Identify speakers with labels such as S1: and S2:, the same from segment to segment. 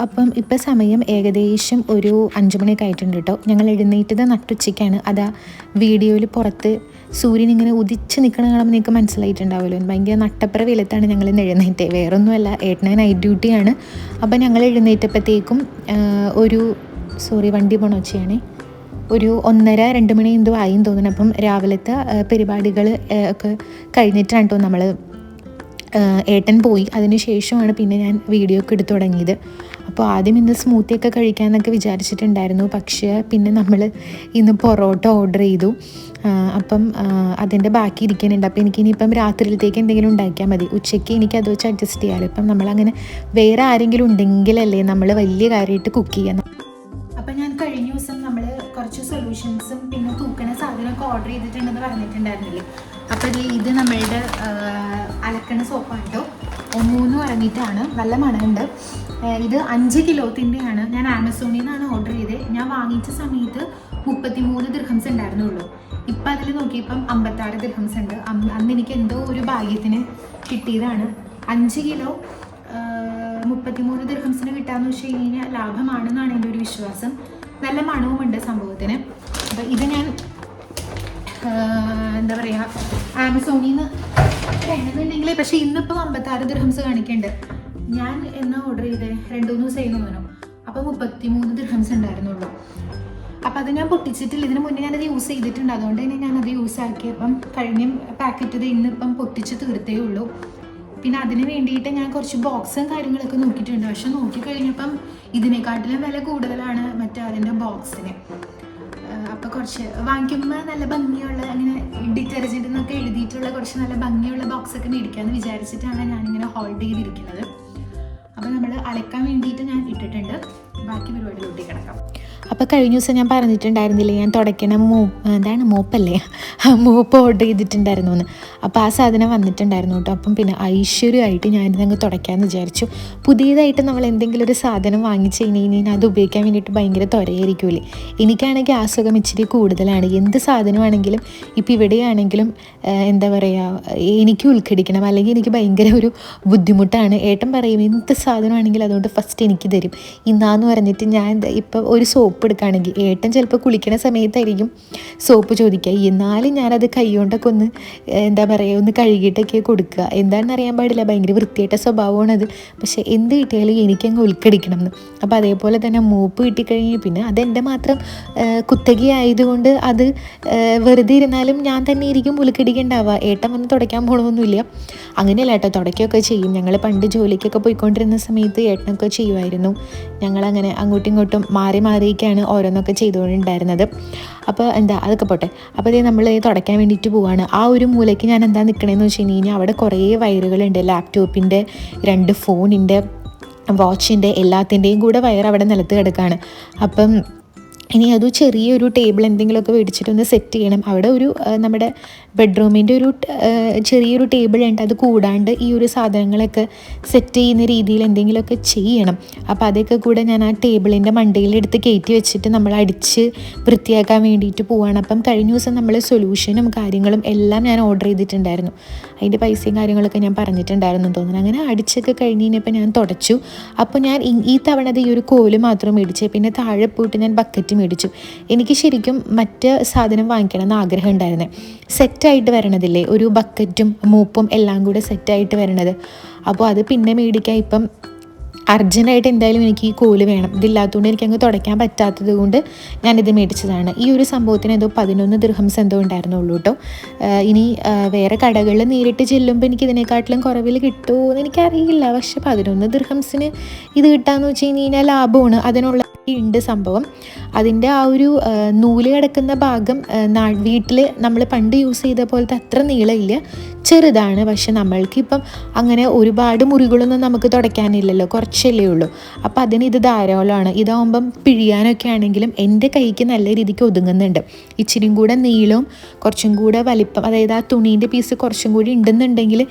S1: അപ്പം ഇപ്പം സമയം ഏകദേശം ഒരു 5 മണിയൊക്കെ ആയിട്ടുണ്ട് കേട്ടോ. ഞങ്ങൾ എഴുന്നേറ്റത് നട്ടുച്ചയ്ക്കാണ്. അതാ വീഡിയോയിൽ പുറത്ത് സൂര്യൻ ഇങ്ങനെ ഉദിച്ച് നിൽക്കണ കാണുമ്പോൾ നിങ്ങൾക്ക് മനസ്സിലായിട്ടുണ്ടാവുമല്ലോ. ഭയങ്കര നട്ടപ്പുറ വെയിലത്താണ് ഞങ്ങൾ ഇന്ന് എഴുന്നേറ്റത്. വേറൊന്നുമല്ല, ഏട്ടന് നൈറ്റ് ഡ്യൂട്ടിയാണ്. അപ്പം ഞങ്ങൾ എഴുന്നേറ്റപ്പോഴത്തേക്കും വണ്ടി പോണ വെച്ചാണേ ഒരു 1:30-2 മണി എന്തോ ആയിന്ന് തോന്നുന്നു. അപ്പം രാവിലത്തെ പരിപാടികൾ ഒക്കെ കഴിഞ്ഞിട്ടാണ് കേട്ടോ നമ്മൾ ഏട്ടൻ പോയി. അതിന് ശേഷമാണ് പിന്നെ ഞാൻ വീഡിയോ ഒക്കെ എടുത്തു തുടങ്ങിയത്. അപ്പോൾ ആദ്യം ഇന്ന് സ്മൂത്തിയൊക്കെ കഴിക്കാമെന്നൊക്കെ വിചാരിച്ചിട്ടുണ്ടായിരുന്നു. പക്ഷേ പിന്നെ നമ്മൾ ഇന്ന് പൊറോട്ട ഓർഡർ ചെയ്തു. അപ്പം അതിൻ്റെ ബാക്കി ഇരിക്കുന്നുണ്ട്. അപ്പോൾ എനിക്കിനിയിപ്പം രാത്രിയിലത്തേക്ക് എന്തെങ്കിലും ഉണ്ടാക്കിയാൽ മതി. ഉച്ചയ്ക്ക് എനിക്കത് വെച്ച് അഡ്ജസ്റ്റ് ചെയ്യാമല്ലോ. ഇപ്പം നമ്മളങ്ങനെ വേറെ ആരെങ്കിലും ഉണ്ടെങ്കിലല്ലേ നമ്മൾ വലിയ കാര്യമായിട്ട് കുക്ക് ചെയ്യാൻ. അപ്പം ഞാൻ കഴിഞ്ഞ ദിവസം നമ്മൾ കുറച്ച് സൊല്യൂഷൻസും പിന്നെ തൂക്കണ സാധനമൊക്കെ ഓർഡർ ചെയ്തിട്ടുണ്ടെന്ന് പറഞ്ഞിട്ടുണ്ടായിരുന്നില്ലേ. അപ്പോൾ ഇത് നമ്മളുടെ അലക്കണ സോപ്പാട്ടോ 3 ഇറങ്ങിയിട്ടാണ്. നല്ല മണമുണ്ട്. ഇത് 5 കിലോത്തിൻ്റെയാണ്. ഞാൻ ആമസോണിൽ നിന്നാണ് ഓർഡർ ചെയ്തത്. ഞാൻ വാങ്ങിച്ച സമയത്ത് 33 ദിർഹംസ് ഉണ്ടായിരുന്നുള്ളൂ. ഇപ്പം അതിൽ നോക്കിയപ്പം 56 ദിർഹംസ് ഉണ്ട്. അന്ന് എനിക്ക് എന്തോ ഒരു ഭാഗ്യത്തിന് കിട്ടിയതാണ്. 5 കിലോ 33 ദിർഹംസിന് കിട്ടാമെന്ന് വെച്ച് കഴിഞ്ഞാൽ ലാഭമാണെന്നാണ് എൻ്റെ ഒരു വിശ്വാസം. നല്ല മണവുമുണ്ട് സംഭവത്തിന്. അപ്പോൾ ഇത് ഞാൻ എന്താ പറയുക, ആമസോണിൽ നിന്ന് വേണമെന്നുണ്ടെങ്കിൽ, പക്ഷേ ഇന്നിപ്പോൾ 56 ദിർഹംസ് കാണിക്കുന്നുണ്ട്. ഞാൻ എന്നാ ഓർഡർ ചെയ്തത് 2-3 ദിവസമായി തോന്നുന്നു. അപ്പോൾ 33 ദിർഹംസ് ഉണ്ടായിരുന്നുള്ളൂ. അപ്പോൾ അത് ഞാൻ പൊട്ടിച്ചിട്ടില്ല. ഇതിന് മുന്നേ ഞാനത് യൂസ് ചെയ്തിട്ടുണ്ട്. അതുകൊണ്ട് തന്നെ ഞാനത് യൂസ് ആക്കിയപ്പം കഴിഞ്ഞ പാക്കറ്റ് ഇന്നിപ്പം പൊട്ടിച്ച് തീർത്തേ ഉള്ളൂ. പിന്നെ അതിന് വേണ്ടിയിട്ട് ഞാൻ കുറച്ച് ബോക്സും കാര്യങ്ങളൊക്കെ നോക്കിയിട്ടുണ്ട്. പക്ഷെ നോക്കിക്കഴിഞ്ഞപ്പം ഇതിനെക്കാട്ടിലും വില കൂടുതലാണ് അതിൻ്റെ ബോക്സിന്. അപ്പോൾ കുറച്ച് വാങ്ങിക്കുമ്പോൾ നല്ല ഭംഗിയുള്ള, അങ്ങനെ ഡിറ്റർജൻറ്റ് എന്നൊക്കെ എഴുതിയിട്ടുള്ള കുറച്ച് നല്ല ഭംഗിയുള്ള ബോക്സൊക്കെ മേടിക്കാമെന്ന് വിചാരിച്ചിട്ടാണ് ഞാനിങ്ങനെ ഹോൾഡ് ചെയ്തിരിക്കുന്നത്. അപ്പോൾ നമ്മൾ അലക്കാൻ വേണ്ടിയിട്ട് ഞാൻ ഇട്ടിട്ടുണ്ട്. ബാക്കി പരിപാടിയിലോട്ട് കിടക്കാം. അപ്പോൾ കഴിഞ്ഞ ദിവസം ഞാൻ പറഞ്ഞിട്ടുണ്ടായിരുന്നില്ലേ, ഞാൻ തുടയ്ക്കണ മോപ്പല്ലേ, മോപ്പ് ഓർഡർ ചെയ്തിട്ടുണ്ടായിരുന്നു എന്ന്. അപ്പോൾ ആ സാധനം വന്നിട്ടുണ്ടായിരുന്നു കേട്ടോ. അപ്പം പിന്നെ ഐശ്വര്യമായിട്ട് ഞാനിതങ്ങ് തുടയ്ക്കാമെന്ന് വിചാരിച്ചു. പുതിയതായിട്ട് നമ്മൾ എന്തെങ്കിലും ഒരു സാധനം വാങ്ങിച്ച് കഴിഞ്ഞാൽ അത് ഉപയോഗിക്കാൻ വേണ്ടിയിട്ട് ഭയങ്കര ത്വരയായിരിക്കുമല്ലേ. എനിക്കാണെങ്കിൽ ആ സുഖം ഇച്ചിരി കൂടുതലാണ്. എന്ത് സാധനമാണെങ്കിലും ഇപ്പോൾ ഇവിടെയാണെങ്കിലും എന്താ പറയുക, എനിക്ക് ഉൾക്കടിക്കണം, അല്ലെങ്കിൽ എനിക്ക് ഭയങ്കര ഒരു ബുദ്ധിമുട്ടാണ്. ഏട്ടൻ പറയും എന്ത് സാധനമാണെങ്കിലും അതുകൊണ്ട് ഫസ്റ്റ് എനിക്ക് തരും. ഇന്നാന്ന് പറഞ്ഞിട്ട് ഞാൻ ഇപ്പോൾ ഒരു സോപ്പ് എടുക്കുകയാണെങ്കിൽ ഏട്ടൻ ചിലപ്പോൾ കുളിക്കണ സമയത്തായിരിക്കും സോപ്പ് ചോദിക്കുക. എന്നാലും ഞാനത് കൈ കൊണ്ടൊക്കെ ഒന്ന് എന്താ പറയുക, ഒന്ന് കഴുകിയിട്ടൊക്കെ കൊടുക്കുക. എന്താണെന്ന് അറിയാൻ പാടില്ല, ഭയങ്കര വൃത്തിയായിട്ട സ്വഭാവമാണത്. പക്ഷേ എന്ത് കിട്ടിയാലും എനിക്കങ്ങ് ഉൾക്കടിക്കണം എന്ന്. അപ്പോൾ അതേപോലെ തന്നെ മോപ്പ് കിട്ടിക്കഴിഞ്ഞ് പിന്നെ അതെൻ്റെ മാത്രം കുത്തകയായതുകൊണ്ട് അത് വെറുതെ ഇരുന്നാലും ഞാൻ തന്നെ ഇരിക്കും ഉൾക്കടിക്കേണ്ടാവുക. ഏട്ടൻ വന്ന് തുടയ്ക്കാൻ പോകണമെന്നില്ല. അങ്ങനെയല്ല കേട്ടോ, തുടയ്ക്കുകയൊക്കെ ചെയ്യും. ഞങ്ങൾ പണ്ട് ജോലിക്കൊക്കെ പോയിക്കൊണ്ടിരുന്ന സമയത്ത് ഏട്ടനൊക്കെ ചെയ്യുമായിരുന്നു. ഞങ്ങളങ്ങനെ അങ്ങോട്ടും ഇങ്ങോട്ടും മാറിയൊക്കെയാണ് ഓരോന്നൊക്കെ ചെയ്തുകൊണ്ടുണ്ടായിരുന്നത്. അപ്പോൾ അതൊക്കെ പോട്ടെ. അപ്പോൾ അതേ നമ്മൾ തുടയ്ക്കാൻ വേണ്ടിയിട്ട് പോവുകയാണ്. ആ ഒരു മൂലയ്ക്ക് ഞാൻ എന്താ നിൽക്കണമെന്ന് വെച്ച് കഴിഞ്ഞാൽ അവിടെ കുറേ വയറുകളുണ്ട്. ലാപ്ടോപ്പിൻ്റെ, 2 ഫോണിൻ്റെ, വാച്ചിൻ്റെ, എല്ലാത്തിൻ്റെയും കൂടെ വയർ അവിടെ നിലത്ത് കിടക്കുകയാണ്. അപ്പം ഇനി അത് ചെറിയൊരു ടേബിൾ എന്തെങ്കിലുമൊക്കെ മേടിച്ചിട്ടൊന്ന് സെറ്റ് ചെയ്യണം. അവിടെ ഒരു നമ്മുടെ ബെഡ്റൂമിൻ്റെ ഒരു ചെറിയൊരു ടേബിൾ ഉണ്ട്. അത് കൂടാണ്ട് ഈ ഒരു സാധനങ്ങളൊക്കെ സെറ്റ് ചെയ്യുന്ന രീതിയിൽ എന്തെങ്കിലുമൊക്കെ ചെയ്യണം. അപ്പോൾ അതൊക്കെ കൂടെ ഞാൻ ആ ടേബിളിൻ്റെ മണ്ടയിലെടുത്ത് കയറ്റി വെച്ചിട്ട് നമ്മൾ അടിച്ച് വൃത്തിയാക്കാൻ വേണ്ടിയിട്ട് പോവുകയാണ്. അപ്പം കഴിഞ്ഞ ദിവസം നമ്മൾ സൊല്യൂഷനും കാര്യങ്ങളും എല്ലാം ഞാൻ ഓർഡർ ചെയ്തിട്ടുണ്ടായിരുന്നു. അതിൻ്റെ പൈസയും കാര്യങ്ങളൊക്കെ ഞാൻ പറഞ്ഞിട്ടുണ്ടായിരുന്നു തോന്നുന്നു. അങ്ങനെ അടിച്ചൊക്കെ കഴിഞ്ഞ് കഴിഞ്ഞപ്പോൾ ഞാൻ തുടച്ചു. അപ്പോൾ ഞാൻ ഈ തവണ ഈ ഒരു കോല് മാത്രം മേടിച്ചു. പിന്നെ താഴെ പോയിട്ട് ഞാൻ ബക്കറ്റ് മേടിച്ചു. എനിക്ക് ശരിക്കും മറ്റ് സാധനം വാങ്ങിക്കണം എന്ന് ആഗ്രഹം ഉണ്ടായിരുന്നത്. സെറ്റായിട്ട് വരണതില്ലേ, ഒരു ബക്കറ്റും മോപ്പും എല്ലാം കൂടെ സെറ്റായിട്ട് വരണത്. അപ്പോൾ അത് പിന്നെ മേടിക്കാൻ ഇപ്പം അർജൻറ്റായിട്ട് എന്തായാലും എനിക്ക് ഈ കോല് വേണം. ഇതില്ലാത്തതുകൊണ്ട് എനിക്കങ്ങ് തുടയ്ക്കാൻ പറ്റാത്തത് കൊണ്ട് ഞാനിത് മേടിച്ചതാണ്. ഈ ഒരു സംഭവത്തിന് എന്തോ 11 ദിർഹംസ് എന്തോ ഉണ്ടായിരുന്നുള്ളൂ കേട്ടോ. ഇനി വേറെ കടകളിൽ നേരിട്ട് ചെല്ലുമ്പോൾ എനിക്ക് ഇതിനെക്കാട്ടിലും കുറവിൽ കിട്ടുമോ എന്ന് എനിക്കറിയില്ല. പക്ഷെ 11 ദിർഹംസിന് ഇത് കിട്ടാമെന്ന് വെച്ച് കഴിഞ്ഞാൽ ലാഭമാണ്. അതിനുള്ള ഉണ്ട് സംഭവം. അതിൻ്റെ ആ ഒരു നൂല് കിടക്കുന്ന ഭാഗം വീട്ടിൽ നമ്മൾ പണ്ട് യൂസ് ചെയ്ത പോലത്തെ അത്ര നീളമില്ല, ചെറുതാണ്. പക്ഷെ നമ്മൾക്കിപ്പം അങ്ങനെ ഒരുപാട് മുറികളൊന്നും നമുക്ക് തുടയ്ക്കാനില്ലല്ലോ, കുറച്ചല്ലേ ഉള്ളൂ. അപ്പോൾ അതിന് ഇത് ധാരാളമാണ്. ഇതാകുമ്പം പിഴിയാനൊക്കെ ആണെങ്കിലും എൻ്റെ കൈക്ക് നല്ല രീതിക്ക് ഒതുങ്ങുന്നുണ്ട്. ഇച്ചിരിയും കൂടെ നീളവും കുറച്ചും കൂടെ വലിപ്പം, അതായത് ആ തുണീൻ്റെ പീസ് കുറച്ചും കൂടി ഉണ്ടെന്നുണ്ടെങ്കിൽ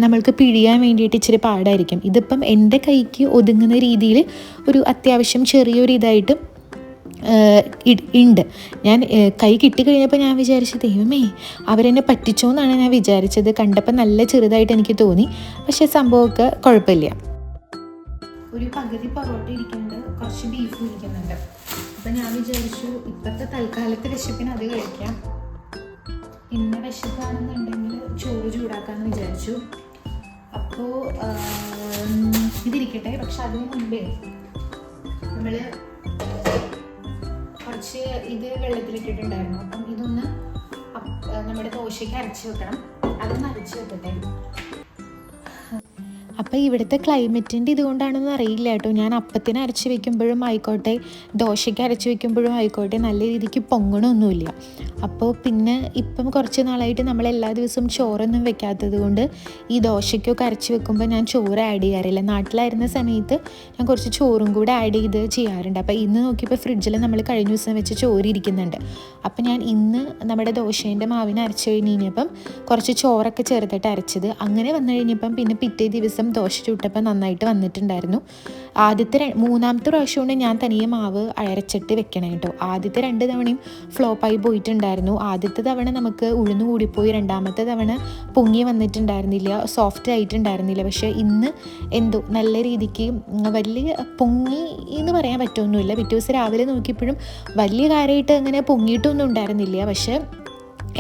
S1: നമ്മൾക്ക് പിഴിയാൻ വേണ്ടിയിട്ട് ഇച്ചിരി പാടായിരിക്കും. ഇതിപ്പം എൻ്റെ കൈക്ക് ഒതുങ്ങുന്ന രീതിയിൽ ഒരു അത്യാവശ്യം ചെറിയൊരു ഇതായിട്ട് ഉണ്ട്. ഞാൻ കൈ കിട്ടിക്കഴിഞ്ഞപ്പോൾ ഞാൻ വിചാരിച്ചു, ദൈവമേ അവരെന്നെ പറ്റിച്ചോ എന്നാണ് ഞാൻ വിചാരിച്ചത്. കണ്ടപ്പോൾ നല്ല ചെറുതായിട്ട് എനിക്ക് തോന്നി. പക്ഷേ സംഭവമൊക്കെ കുഴപ്പമില്ല. ഒരു പകുതി പൊറോട്ട ഇരിക്കുന്നുണ്ട്, കുറച്ച് ബീഫും ഇരിക്കുന്നുണ്ട്. അപ്പം ഞാൻ വിചാരിച്ചു ഇപ്പോഴത്തെ തൽക്കാലത്തെ വിശപ്പിന് അത് കഴിക്കാം. പിന്നെ വിശപ്പാണെന്നുണ്ടെങ്കിൽ ചോറ് ചൂടാക്കാമെന്ന് വിചാരിച്ചു. അപ്പോൾ ഇതിരിക്കട്ടെ. പക്ഷെ അതിന് മുമ്പേ നമ്മൾ കുറച്ച് ഇത് വെള്ളത്തിലിട്ടിട്ടുണ്ടായിരുന്നു. അപ്പം ഇതൊന്ന് നമ്മുടെ ദോശയ്ക്ക് അരച്ച് വെക്കണം. അതൊന്ന് അരച്ച് വെക്കട്ടെ. അപ്പോൾ ഇവിടുത്തെ ക്ലൈമറ്റിൻ്റെ ഇതുകൊണ്ടാണെന്ന് അറിയില്ല കേട്ടോ. ഞാൻ അപ്പത്തിന് അരച്ച് വെക്കുമ്പോഴും ആയിക്കോട്ടെ, ദോശയ്ക്ക് അരച്ച് വെക്കുമ്പോഴും ആയിക്കോട്ടെ, നല്ല രീതിക്ക് പൊങ്ങണമൊന്നുമില്ല. അപ്പോൾ പിന്നെ ഇപ്പം കുറച്ച് നാളായിട്ട് നമ്മൾ എല്ലാ ദിവസവും ചോറൊന്നും വെക്കാത്തത് കൊണ്ട് ഈ ദോശയ്ക്കൊക്കെ അരച്ച് വെക്കുമ്പോൾ ഞാൻ ചോറ് ആഡ് ചെയ്യാറില്ല. നാട്ടിലായിരുന്ന സമയത്ത് ഞാൻ കുറച്ച് ചോറും കൂടെ ആഡ് ചെയ്ത് ചെയ്യാറുണ്ട്. അപ്പോൾ ഇന്ന് നോക്കിയപ്പോൾ ഫ്രിഡ്ജിൽ നമ്മൾ കഴിഞ്ഞ ദിവസം വെച്ച് ചോറ് ഇരിക്കുന്നുണ്ട്. അപ്പോൾ ഞാൻ ഇന്ന് നമ്മുടെ ദോശേൻ്റെ മാവിന് അരച്ച് കഴിഞ്ഞപ്പം കുറച്ച് ചോറൊക്കെ ചേർത്തിട്ട് അരച്ചത്. അങ്ങനെ വന്നു കഴിഞ്ഞപ്പം പിന്നെ പിറ്റേ ദിവസം ദോശ ചുട്ടപ്പോൾ നന്നായിട്ട് വന്നിട്ടുണ്ടായിരുന്നു. മൂന്നാമത്തെ പ്രാവശ്യം കൊണ്ട് ഞാൻ തനിയെ മാവ് അരച്ചിട്ട് വെക്കണം കേട്ടോ. ആദ്യത്തെ 2 തവണയും ഫ്ലോപ്പായി പോയിട്ടുണ്ടായിരുന്നു. ആദ്യത്തെ തവണ നമുക്ക് ഉഴുന്ന് കൂടിപ്പോയി, രണ്ടാമത്തെ തവണ പൊങ്ങി വന്നിട്ടുണ്ടായിരുന്നില്ല, സോഫ്റ്റ് ആയിട്ടുണ്ടായിരുന്നില്ല. പക്ഷേ ഇന്ന് എന്തോ നല്ല രീതിക്ക് വലിയ പൊങ്ങി എന്ന് പറയാൻ പറ്റുമൊന്നുമില്ല. പിറ്റേ ദിവസം രാവിലെ നോക്കിയപ്പോഴും വലിയ കാര്യമായിട്ട് അങ്ങനെ പൊങ്ങിയിട്ടൊന്നും ഉണ്ടായിരുന്നില്ല. പക്ഷേ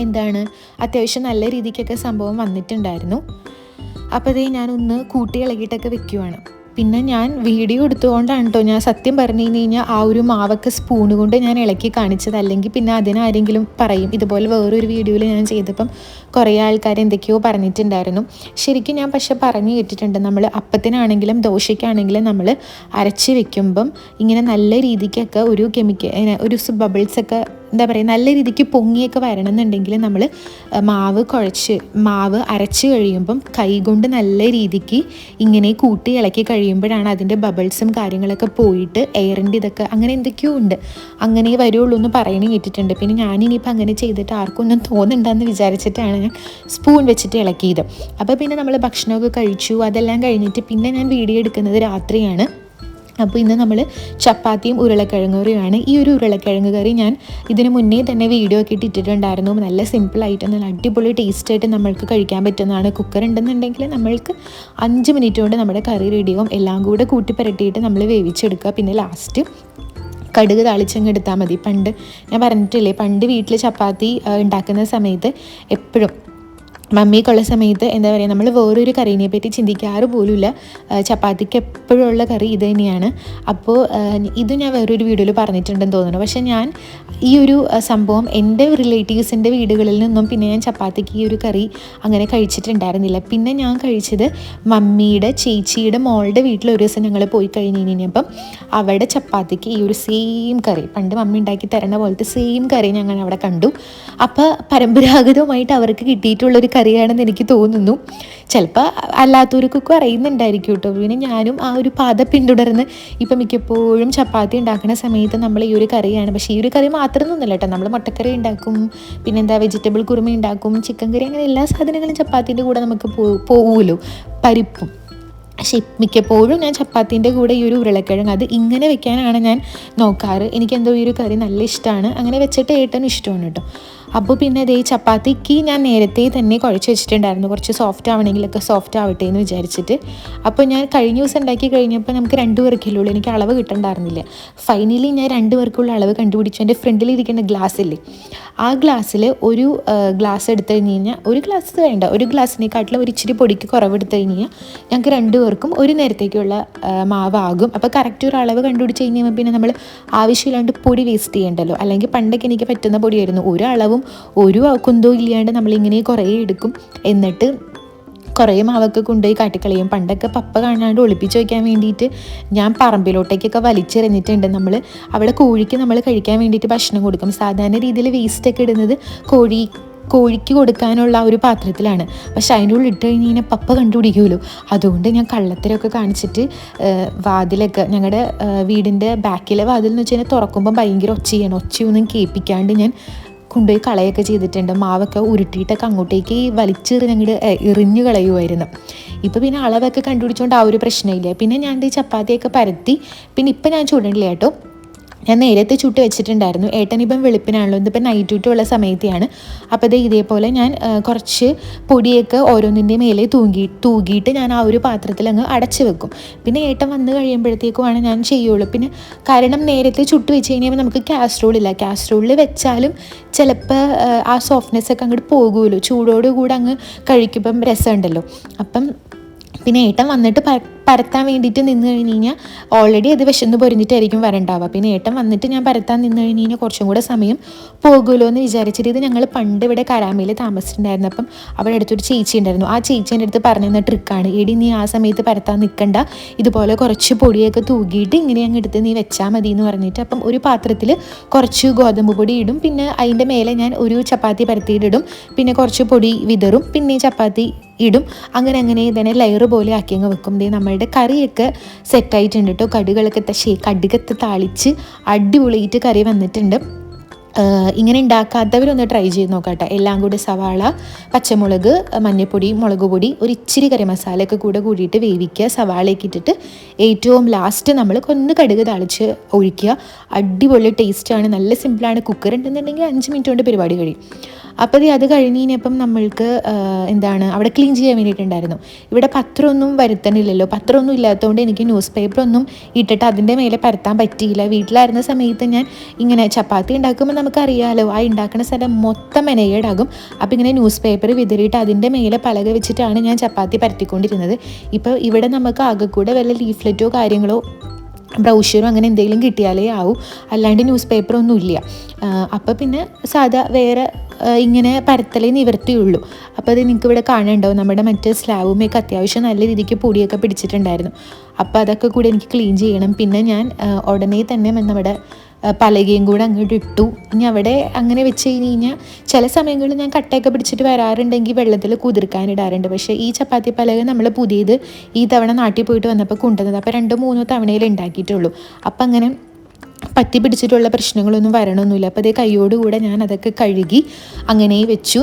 S1: എന്താണ്, അത്യാവശ്യം നല്ല രീതിക്കൊക്കെ സംഭവം വന്നിട്ടുണ്ടായിരുന്നു. അപ്പോൾ അതേ ഞാനൊന്ന് കൂട്ടി ഇളകിയിട്ടൊക്കെ വെക്കുവാണ്. പിന്നെ ഞാൻ വീഡിയോ എടുത്തുകൊണ്ടാണ് കേട്ടോ ഞാൻ സത്യം പറഞ്ഞു കഴിഞ്ഞാൽ ആ ഒരു മാവൊക്കെ സ്പൂണ് കൊണ്ട് ഞാൻ ഇളക്കി കാണിച്ചത്. അല്ലെങ്കിൽ പിന്നെ അതിനാരെങ്കിലും പറയും. ഇതുപോലെ വേറൊരു വീഡിയോയിൽ ഞാൻ ചെയ്തപ്പം കുറേ ആൾക്കാർ എന്തൊക്കെയോ പറഞ്ഞിട്ടുണ്ടായിരുന്നു. ശരിക്കും ഞാൻ പക്ഷെ പറഞ്ഞു കേട്ടിട്ടുണ്ട്, നമ്മൾ അപ്പത്തിനാണെങ്കിലും ദോശയ്ക്കാണെങ്കിലും നമ്മൾ അരച്ച് വെക്കുമ്പം ഇങ്ങനെ നല്ല രീതിക്കൊക്കെ ഒരു ഒരു ബബിൾസൊക്കെ എന്താ പറയുക, നല്ല രീതിക്ക് പൊങ്ങിയൊക്കെ വരണമെന്നുണ്ടെങ്കിൽ നമ്മൾ മാവ് അരച്ച് കഴിയുമ്പം കൈകൊണ്ട് നല്ല രീതിക്ക് ഇങ്ങനെ കൂട്ടി ഇളക്കി കഴിയുമ്പോഴാണ് അതിൻ്റെ ബബിൾസും കാര്യങ്ങളൊക്കെ പോയിട്ട് എയറിൻ്റെ ഇതൊക്കെ അങ്ങനെ എന്തൊക്കെയോ ഉണ്ട്, അങ്ങനെ വരുള്ളൂ എന്ന് പറയണ കേട്ടിട്ടുണ്ട്. പിന്നെ ഞാനിനിയിപ്പോൾ അങ്ങനെ ചെയ്തിട്ട് ആർക്കും ഒന്നും തോന്നണ്ടെന്ന് വിചാരിച്ചിട്ടാണ് ഞാൻ സ്പൂൺ വെച്ചിട്ട് ഇളക്കിയത്. അപ്പോൾ പിന്നെ നമ്മൾ ഭക്ഷണമൊക്കെ കഴിച്ചു. അതെല്ലാം കഴിഞ്ഞിട്ട് പിന്നെ ഞാൻ വീഡിയോ എടുക്കുന്നത് രാത്രിയാണ്. അപ്പോൾ ഇന്ന് നമ്മൾ ചപ്പാത്തിയും ഉരുളക്കിഴങ്ങ് കറിയുമാണ്. ഈ ഒരു ഉരുളക്കിഴങ്ങ് കറി ഞാൻ ഇതിന് മുന്നേ തന്നെ വീഡിയോ ഒക്കെ ഇട്ടിട്ടുണ്ടായിരുന്നു. നല്ല സിമ്പിളായിട്ട് നല്ല അടിപൊളി ടേസ്റ്റായിട്ട് നമ്മൾക്ക് കഴിക്കാൻ പറ്റുന്നതാണ്. കുക്കർ ഉണ്ടെന്നുണ്ടെങ്കിൽ നമ്മൾക്ക് 5 മിനിറ്റ് കൊണ്ട് നമ്മുടെ കറി റെഡിയാവും. എല്ലാം കൂടെ കൂട്ടി പുരട്ടിയിട്ട് നമ്മൾ വേവിച്ചെടുക്കുക. പിന്നെ ലാസ്റ്റ് കടുക് താളിച്ചങ്ങ് എടുത്താൽ മതി. പണ്ട് ഞാൻ പറഞ്ഞിട്ടില്ലേ, പണ്ട് വീട്ടിൽ ചപ്പാത്തി ഉണ്ടാക്കുന്ന സമയത്ത് എപ്പോഴും മമ്മിയൊക്കെയുള്ള സമയത്ത് എന്താ പറയുക, നമ്മൾ വേറൊരു കറീനെ പറ്റി ചിന്തിക്കാറ് പോലുമില്ല. ചപ്പാത്തിക്ക് എപ്പോഴുള്ള കറി ഇത് തന്നെയാണ്. അപ്പോൾ ഇത് ഞാൻ വേറൊരു വീഡിയോയിൽ പറഞ്ഞിട്ടുണ്ടെന്ന് തോന്നുന്നു. പക്ഷേ ഞാൻ ഈ ഒരു സംഭവം എൻ്റെ റിലേറ്റീവ്സിൻ്റെ വീടുകളിൽ നിന്നും പിന്നെ ഞാൻ ചപ്പാത്തിക്ക് ഈ ഒരു കറി അങ്ങനെ കഴിച്ചിട്ടുണ്ടായിരുന്നില്ല. പിന്നെ ഞാൻ കഴിച്ചത് മമ്മിയുടെ ചേച്ചിയുടെ മോളുടെ വീട്ടിൽ ഒരു ദിവസം ഞങ്ങൾ പോയി കഴിഞ്ഞ് കഴിഞ്ഞപ്പം അവിടെ ചപ്പാത്തിക്ക് ഈ ഒരു സെയിം കറി, പണ്ട് മമ്മി ഉണ്ടാക്കി തരുന്ന പോലത്തെ സെയിം കറി ഞങ്ങൾ അവിടെ കണ്ടു. അപ്പോൾ പരമ്പരാഗതമായിട്ട് അവർക്ക് കിട്ടിയിട്ടുള്ളൊരു കറിയാണെന്ന് എനിക്ക് തോന്നുന്നു. ചിലപ്പോൾ അല്ലാത്തവർക്കൊക്കെ അറിയുന്നുണ്ടായിരിക്കും കേട്ടോ. പിന്നെ ഞാനും ആ ഒരു പാത പിന്തുടർന്ന് ഇപ്പം മിക്കപ്പോഴും ചപ്പാത്തി ഉണ്ടാക്കുന്ന സമയത്ത് നമ്മൾ ഈ ഒരു കറിയാണ്. പക്ഷേ ഈ ഒരു കറി മാത്രമൊന്നുമില്ല കേട്ടോ, നമ്മൾ മുട്ടക്കറി ഉണ്ടാക്കും, പിന്നെന്താ വെജിറ്റബിൾ കുറുമ ഉണ്ടാക്കും, ചിക്കൻ കറി, അങ്ങനെ എല്ലാ സാധനങ്ങളും ചപ്പാത്തിൻ്റെ കൂടെ നമുക്ക് പോകുമല്ലോ, പരിപ്പും. പക്ഷേ മിക്കപ്പോഴും ഞാൻ ചപ്പാത്തിൻ്റെ കൂടെ ഈ ഒരു ഉരുളക്കിഴങ്ങ് അത് ഇങ്ങനെ വെക്കാനാണ് ഞാൻ നോക്കാറ്. എനിക്കെന്തോ ഈ ഒരു കറി നല്ല ഇഷ്ടമാണ്. അങ്ങനെ വെച്ചിട്ട് ഏട്ടനും ഇഷ്ടമാണ് കേട്ടോ. അപ്പോൾ പിന്നെ അതേ ചപ്പാത്തിക്ക് ഞാൻ നേരത്തെ തന്നെ കുഴച്ച് വെച്ചിട്ടുണ്ടായിരുന്നു, കുറച്ച് സോഫ്റ്റ് ആവണമെങ്കിലൊക്കെ സോഫ്റ്റ് ആവട്ടെ എന്ന് വിചാരിച്ചിട്ട്. അപ്പോൾ ഞാൻ കഴിഞ്ഞ ദിവസം ഉണ്ടാക്കി കഴിഞ്ഞപ്പോൾ നമുക്ക് 2 പേർക്കല്ലേ ഉള്ളൂ, എനിക്ക് അളവ് കിട്ടണ്ടായിരുന്നില്ല. ഫൈനലി ഞാൻ 2 പേർക്കുള്ള അളവ് കണ്ടുപിടിച്ചു. എൻ്റെ ഫ്രണ്ടിലിരിക്കുന്ന ഗ്ലാസ്സില്ലേ, ആ ഗ്ലാസ്സിൽ ഒരു ഗ്ലാസ് എടുത്തു കഴിഞ്ഞ് കഴിഞ്ഞാൽ, ഒരു ഗ്ലാസ് വേണ്ട, ഒരു ഗ്ലാസ്സിനെക്കാട്ടിലും ഒരു ഇച്ചിരി പൊടിക്ക് കുറവെടുത്ത് കഴിഞ്ഞ് കഴിഞ്ഞാൽ ഞങ്ങൾക്ക് 2 പേർക്കും ഒരു നേരത്തേക്കുള്ള മാവാകും. അപ്പോൾ കറക്റ്റ് ഒരു അളവ് കണ്ടുപിടിച്ച് കഴിഞ്ഞാൽ പിന്നെ നമ്മൾ ആവശ്യമില്ലാണ്ട് പൊടി വേസ്റ്റ് ചെയ്യണ്ടല്ലോ. അല്ലെങ്കിൽ പണ്ടൊക്കെ എനിക്ക് പറ്റുന്ന പൊടിയായിരുന്നു, ഒരു അളവും ഒരു കുന്തവും ഇല്ലാണ്ട് നമ്മളിങ്ങനെ കുറേ എടുക്കും, എന്നിട്ട് കുറേ മാവൊക്കെ കൊണ്ടുപോയി കാട്ടിക്കളയും. പണ്ടൊക്കെ പപ്പ കാണാണ്ട് ഒളിപ്പിച്ച് വയ്ക്കാൻ വേണ്ടിയിട്ട് ഞാൻ പറമ്പിലോട്ടേക്കൊക്കെ വലിച്ചെറിഞ്ഞിട്ടുണ്ട്. നമ്മൾ അവിടെ കോഴിക്ക് നമ്മൾ കഴിക്കാൻ വേണ്ടിയിട്ട് ഭക്ഷണം കൊടുക്കും. സാധാരണ രീതിയിൽ വേസ്റ്റൊക്കെ ഇടുന്നത് കോഴിക്ക് കൊടുക്കാനുള്ള ഒരു പാത്രത്തിലാണ്. പക്ഷെ അതിൻ്റെ ഉള്ളിൽ ഇട്ട് കഴിഞ്ഞ് കഴിഞ്ഞാൽ പപ്പ കണ്ടുപിടിക്കുമല്ലോ. അതുകൊണ്ട് ഞാൻ കള്ളത്തരമൊക്കെ കാണിച്ചിട്ട് വാതിലൊക്കെ, ഞങ്ങളുടെ വീടിൻ്റെ ബാക്കിലെ വാതിൽ എന്ന് വെച്ച് കഴിഞ്ഞാൽ തുറക്കുമ്പോൾ ഭയങ്കര ഒച്ചയൊന്നും കേൾപ്പിക്കാണ്ട് ഞാൻ കൊണ്ടുപോയി കളയൊക്കെ ചെയ്തിട്ടുണ്ട്. മാവൊക്കെ ഉരുട്ടിയിട്ടൊക്കെ അങ്ങോട്ടേക്ക് എറിഞ്ഞു കളയുമായിരുന്നു. ഇപ്പോൾ പിന്നെ അളവൊക്കെ കണ്ടുപിടിച്ചുകൊണ്ട് ആ ഒരു പ്രശ്നമില്ല. പിന്നെ ഞാൻ ചപ്പാത്തിയൊക്കെ പരത്തി, പിന്നെ ഇപ്പം ഞാൻ ചൂടണില്ല കേട്ടോ, ഞാൻ നേരത്തെ ചുട്ട് വെച്ചിട്ടുണ്ടായിരുന്നു. ഏട്ടനിപ്പം വെളുപ്പിനാണല്ലോ, ഇതിപ്പോൾ നൈറ്റ് ഡ്യൂട്ടി ഉള്ള സമയത്തെയാണ്. അപ്പോൾ ഇതേപോലെ ഞാൻ കുറച്ച് പൊടിയൊക്കെ ഓരോന്നിൻ്റെ മേലെ തൂകിയിട്ട് ഞാൻ ആ ഒരു പാത്രത്തിൽ അങ്ങ് അടച്ച് വെക്കും. പിന്നെ ഏട്ടൻ വന്ന് കഴിയുമ്പോഴത്തേക്കുമാണ് ഞാൻ ചെയ്യുള്ളൂ. പിന്നെ കാരണം നേരത്തെ ചുട്ട് വെച്ച് കഴിഞ്ഞാൽ നമുക്ക് കാസ്ട്രോളില്ല, കാസ്ട്രോളിൽ വെച്ചാലും ചിലപ്പോൾ ആ സോഫ്റ്റ്നെസ് ഒക്കെ അങ്ങോട്ട് പോകുമല്ലോ, ചൂടോടുകൂടെ അങ്ങ് കഴിക്കുമ്പം രസമുണ്ടല്ലോ. അപ്പം പിന്നെ ഏട്ടൻ വന്നിട്ട് പരത്താൻ വേണ്ടിയിട്ട് നിന്ന് കഴിഞ്ഞ് കഴിഞ്ഞാൽ ഓൾറെഡി അത് വിശന്ന് പൊരിഞ്ഞിട്ടായിരിക്കും വരണ്ടാവുക. പിന്നെ ഏട്ടൻ വന്നിട്ട് ഞാൻ പരത്താൻ നിന്ന് കഴിഞ്ഞ് കഴിഞ്ഞാൽ കുറച്ചും കൂടെ സമയം പോകുമല്ലോ എന്ന് വിചാരിച്ചിട്ട് ഇത് ഞങ്ങൾ പണ്ട് ഇവിടെ കരാമയിൽ താമസിച്ചിട്ടുണ്ടായിരുന്നു. അപ്പം അവിടെ അടുത്തൊരു ചേച്ചി ഉണ്ടായിരുന്നു. ആ ചേച്ചീൻ്റെ അടുത്ത് പറഞ്ഞിരുന്ന ട്രിക്കാണ്, എടി നീ ആ സമയത്ത് പരത്താൻ നിൽക്കണ്ട, ഇതുപോലെ കുറച്ച് പൊടിയൊക്കെ തൂകിയിട്ട് ഇങ്ങനെ അങ്ങ് എടുത്ത് നീ വെച്ചാൽ മതി എന്ന് പറഞ്ഞിട്ട്. അപ്പം ഒരു പാത്രത്തിൽ കുറച്ച് ഗോതമ്പ് പൊടി ഇടും, പിന്നെ അതിൻ്റെ മേലെ ഞാൻ ഒരു ചപ്പാത്തി പരത്തിയിടും, പിന്നെ കുറച്ച് പൊടി വിതറും, പിന്നെ ചപ്പാത്തി ഇടും. അങ്ങനെ ഇതിനെ ലെയർ പോലെ ആക്കി അങ്ങ് വെക്കും. നമ്മളുടെ കറിയൊക്കെ സെറ്റായിട്ടുണ്ട് കേട്ടോ. കടുകത്ത് താളിച്ച് അടിപൊളിയായിട്ട് കറി വന്നിട്ടുണ്ട്. ഇങ്ങനെ ഉണ്ടാക്കാത്തവരൊന്ന് ട്രൈ ചെയ്ത് നോക്കട്ടെ. എല്ലാം കൂടി സവാള, പച്ചമുളക്, മഞ്ഞൾപ്പൊടി, മുളക് പൊടി, ഒരു ഇച്ചിരി കറി മസാലയൊക്കെ കൂടിയിട്ട് വേവിക്കുക. സവാളയൊക്കെ ഇട്ടിട്ട് ഏറ്റവും ലാസ്റ്റ് നമ്മൾ ഒന്ന് കടുക് താളിച്ച് ഒഴിക്കുക. അടിപൊളി ടേസ്റ്റാണ്, നല്ല സിമ്പിളാണ്. കുക്കർ ഉണ്ടെന്നുണ്ടെങ്കിൽ 5 മിനിറ്റ് കൊണ്ട് പരിപാടി കഴിയും. അപ്പോൾ അത് കഴിഞ്ഞ് കഴിഞ്ഞപ്പം നമ്മൾക്ക് അവിടെ ക്ലീൻ ചെയ്യാൻ വേണ്ടിയിട്ടുണ്ടായിരുന്നു. ഇവിടെ പത്രമൊന്നും വരുത്തണില്ലല്ലോ, പത്രമൊന്നും ഇല്ലാത്തതുകൊണ്ട് എനിക്ക് ന്യൂസ് പേപ്പറൊന്നും ഇട്ടിട്ട് അതിൻ്റെ മേലെ പരത്താൻ പറ്റിയില്ല. വീട്ടിലായിരുന്ന സമയത്ത് ഞാൻ ഇങ്ങനെ ചപ്പാത്തി ഉണ്ടാക്കുമ്പോൾ നമുക്കറിയാമല്ലോ, ആ ഉണ്ടാക്കുന്ന സ്ഥലം മൊത്തം മെനയേടാകും. അപ്പോൾ ഇങ്ങനെ ന്യൂസ് പേപ്പർ വിതറിയിട്ട് അതിൻ്റെ മേലെ പലക വെച്ചിട്ടാണ് ഞാൻ ചപ്പാത്തി പരത്തിക്കൊണ്ടിരുന്നത്. ഇപ്പോൾ ഇവിടെ നമുക്ക് ആകെക്കൂടെ വല്ല ലീഫ്ലെറ്റോ കാര്യങ്ങളോ ബ്രൗഷറോ അങ്ങനെ എന്തെങ്കിലും കിട്ടിയാലേ ആവും, അല്ലാണ്ട് ന്യൂസ് പേപ്പറൊന്നും ഇല്ല. അപ്പോൾ പിന്നെ സാധാ വേറെ ഇങ്ങനെ പരത്തലേ നിവർത്തിയുള്ളൂ. അപ്പോൾ അത് നിങ്ങൾക്ക് ഇവിടെ കാണുന്നുണ്ടാവും, നമ്മുടെ മറ്റേ സ്ലാബുമൊക്കെ അത്യാവശ്യം നല്ല രീതിക്ക് പൊടിയൊക്കെ പിടിച്ചിട്ടുണ്ടായിരുന്നു. അപ്പോൾ അതൊക്കെ കൂടി എനിക്ക് ക്ലീൻ ചെയ്യണം. പിന്നെ ഞാൻ ഉടനെ തന്നെ നമ്മുടെ പലകയും കൂടെ അങ്ങോട്ട് ഇട്ടു. ഇനി അവിടെ അങ്ങനെ വെച്ച് കഴിഞ്ഞ് കഴിഞ്ഞാൽ ചില സമയങ്ങളിൽ ഞാൻ കട്ടയൊക്കെ പിടിച്ചിട്ട് വരാറുണ്ടെങ്കിൽ വെള്ളത്തിൽ കുതിർക്കാനിടാറുണ്ട്. പക്ഷേ ഈ ചപ്പാത്തി പലക നമ്മൾ പുതിയത് ഈ തവണ നാട്ടിൽ പോയിട്ട് വന്നപ്പോൾ കൊണ്ടുവന്നത്. അപ്പോൾ 2-3 തവണയിൽ ഉണ്ടാക്കിയിട്ടുള്ളൂ. അപ്പം അങ്ങനെ പറ്റി പിടിച്ചിട്ടുള്ള പ്രശ്നങ്ങളൊന്നും വരണമൊന്നുമില്ല. അപ്പോൾ അതേ കൈയോടുകൂടെ ഞാൻ അതൊക്കെ കഴുകി അങ്ങനെ വെച്ചു.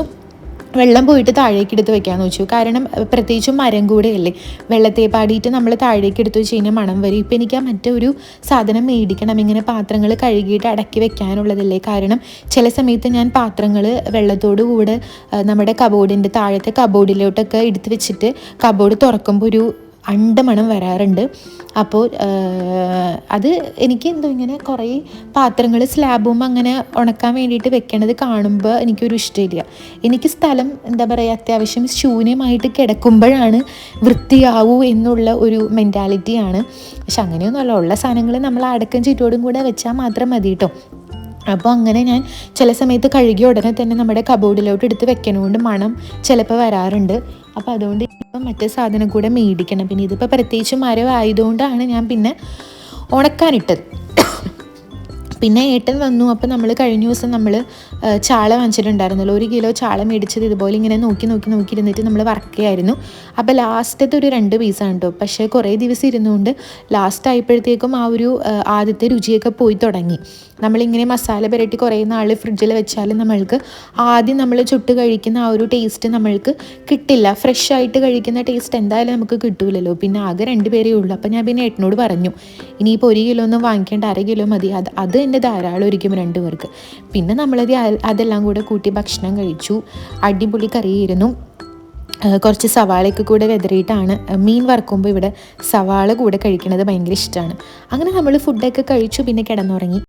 S1: വെള്ളം പോയിട്ട് താഴേക്ക് എടുത്ത് വെക്കാമെന്ന് വെച്ചു. കാരണം പ്രത്യേകിച്ചും മരം കൂടെയല്ലേ, വെള്ളത്തെ പാടിയിട്ട് നമ്മൾ താഴേക്ക് എടുത്ത് വെച്ച് കഴിഞ്ഞാൽ മണം വരും. ഇപ്പം എനിക്ക് ആ മറ്റൊരു സാധനം മേടിക്കണം, ഇങ്ങനെ പാത്രങ്ങൾ കഴുകിയിട്ട് അടക്കി വെക്കാനുള്ളതല്ലേ. കാരണം ചില സമയത്ത് ഞാൻ പാത്രങ്ങൾ വെള്ളത്തോടു കൂടെ നമ്മുടെ കബോർഡിൻ്റെ താഴത്തെ കബോർഡിലോട്ടൊക്കെ എടുത്ത് വെച്ചിട്ട് കബോർഡ് തുറക്കുമ്പോൾ ഒരു മണം വരാറുണ്ട്. അപ്പോൾ അത് എനിക്ക് എന്തോ ഇങ്ങനെ കുറേ പാത്രങ്ങൾ സ്ലാബും അങ്ങനെ ഉണക്കാൻ വേണ്ടിയിട്ട് വെക്കണത് കാണുമ്പോൾ എനിക്കൊരു ഇഷ്ടമില്ല. എനിക്ക് സ്ഥലം എന്താ പറയുക, അത്യാവശ്യം ശൂന്യമായിട്ട് കിടക്കുമ്പോഴാണ് വൃത്തിയാവൂ എന്നുള്ള ഒരു മെൻറ്റാലിറ്റിയാണ്. പക്ഷെ അങ്ങനെയൊന്നുമല്ല, ഉള്ള സാധനങ്ങൾ നമ്മൾ അടക്കം ചുറ്റോടും കൂടെ വെച്ചാൽ മാത്രം മതി കേട്ടോ. അപ്പോൾ അങ്ങനെ ഞാൻ ചില സമയത്ത് കഴുകിയ ഉടനെ തന്നെ നമ്മുടെ കബോർഡിലോട്ട് എടുത്ത് വെക്കണതുകൊണ്ട് മണം ചിലപ്പോൾ വരാറുണ്ട്. അപ്പോൾ അതുകൊണ്ട് ഇപ്പം മറ്റേ സാധനം കൂടെ മേടിക്കണം. പിന്നെ ഇതിപ്പോൾ പ്രത്യേകിച്ച് മരം ആയതുകൊണ്ടാണ് ഞാൻ പിന്നെ ഉണക്കാനിട്ടത്. പിന്നെ ഏട്ടൻ വന്നു. അപ്പോൾ നമ്മൾ കഴിഞ്ഞ ദിവസം നമ്മൾ ചാള വാങ്ങിച്ചിട്ടുണ്ടായിരുന്നല്ലോ, 1 കിലോ ചാള മേടിച്ചത് ഇതുപോലെ ഇങ്ങനെ നോക്കിയിരുന്നിട്ട് നമ്മൾ വറക്കുകയായിരുന്നു. അപ്പോൾ ലാസ്റ്റത്തെ ഒരു 2 പീസാണ് കേട്ടോ. പക്ഷേ കുറേ ദിവസം ഇരുന്നുകൊണ്ട് ലാസ്റ്റ് ആയപ്പോഴത്തേക്കും ആ ഒരു ആദ്യത്തെ രുചിയൊക്കെ പോയി തുടങ്ങി. നമ്മളിങ്ങനെ മസാല പുരട്ടി കുറേ നാൾ ഫ്രിഡ്ജിൽ വെച്ചാലും നമ്മൾക്ക് ആദ്യം നമ്മൾ ചുട്ട് കഴിക്കുന്ന ആ ഒരു ടേസ്റ്റ് നമ്മൾക്ക് കിട്ടില്ല. ഫ്രഷ് ആയിട്ട് കഴിക്കുന്ന ടേസ്റ്റ് എന്തായാലും നമുക്ക് കിട്ടൂലല്ലോ. പിന്നെ ആകെ 2 പേരേ ഉള്ളൂ. അപ്പോൾ ഞാൻ പിന്നെ ഏട്ടനോട് പറഞ്ഞു, ഇനിയിപ്പോൾ 1 കിലോ ഒന്നും വാങ്ങിക്കേണ്ട, 1/2 കിലോ മതി, അത് തന്നെ ധാരാളം ഒരിക്കും 2 പേർക്ക്. പിന്നെ അതെല്ലാം കൂടെ കൂട്ടി ഭക്ഷണം കഴിച്ചു. അടിപൊളി കറിയായിരുന്നു. കുറച്ച് സവാളയൊക്കെ കൂടെ വെതറിയിട്ടാണ് മീൻ വറുക്കുമ്പോൾ ഇവിടെ സവാള കൂടെ കഴിക്കുന്നത് ഭയങ്കര ഇഷ്ടമാണ്. അങ്ങനെ നമ്മൾ ഫുഡൊക്കെ കഴിച്ചു, പിന്നെ കിടന്നുറങ്ങി.